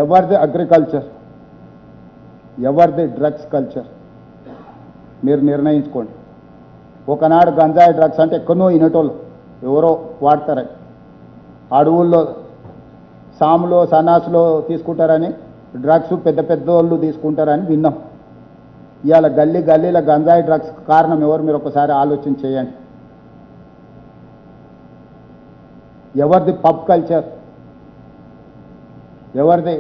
ఎవరిది అగ్రికల్చర్, ఎవరిది drugs culture మీరు నిర్ణయించుకోండి. ఒకనాడు గంజాయి డ్రగ్స్ అంటే ఎక్కడో ఇనటోళ్ళు ఎవరో వాడతారని, అడవుల్లో సాములో సన్నాసులో తీసుకుంటారని, డ్రగ్స్ పెద్ద పెద్ద వాళ్ళు తీసుకుంటారని విన్నాం. ఇవాళ గల్లీ గల్లీల గంజాయి డ్రగ్స్ కారణం ఎవరు మీరు ఒకసారి ఆలోచన చేయండి. ఎవరిది పబ్ కల్చర్, ఎవరిది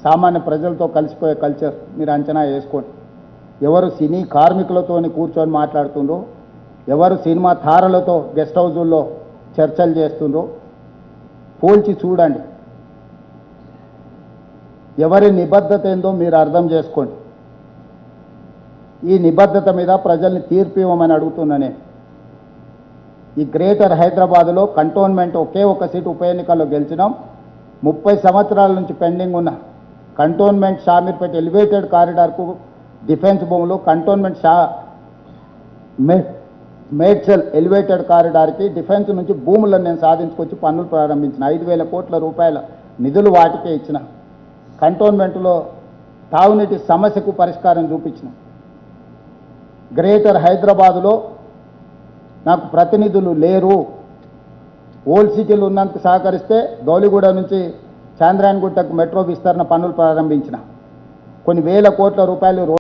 సామాన్య ప్రజలతో కలిసిపోయే కల్చర్ మీరు అంచనా వేసుకోండి. ఎవరు సినీ కార్మికులతో కూర్చొని మాట్లాడుతుండ్రో, ఎవరు సినిమా తారలతో గెస్ట్ హౌజుల్లో చర్చలు చేస్తుండ్రో పోల్చి చూడండి. ఎవరి నిబద్ధత ఏందో మీరు అర్థం చేసుకోండి. ఈ నిబద్ధత మీద ప్రజల్ని తీర్పు ఇవ్వమని అడుగుతున్నా నేను. ఈ గ్రేటర్ హైదరాబాద్లో కంటోన్మెంట్ ఒకే ఒక సీటు ఉప ఎన్నికల్లో గెలిచినాం. 30 సంవత్సరాల నుంచి పెండింగ్ ఉన్న కంటోన్మెంట్ షామీర్పేట ఎలివేటెడ్ కారిడార్కు డిఫెన్స్ భూములు, కంటోన్మెంట్ మేడ్చల్ ఎలివేటెడ్ కారిడార్కి డిఫెన్స్ నుంచి భూములను నేను సాధించుకొచ్చి పనులు ప్రారంభించిన. 5,000 కోట్ల రూపాయల నిధులు వాటికే ఇచ్చిన. కంటోన్మెంట్లో తాగునీటి సమస్యకు పరిష్కారం చూపించిన. గ్రేటర్ హైదరాబాదులో నాకు ప్రతినిధులు లేరు, ఓల్డ్ సిటీలు ఉన్నందుకు సహకరిస్తే దౌలిగూడ నుంచి చాంద్రాయణగుట్టకు మెట్రో విస్తరణ పనులు ప్రారంభించిన. కొన్ని వేల కోట్ల రూపాయలు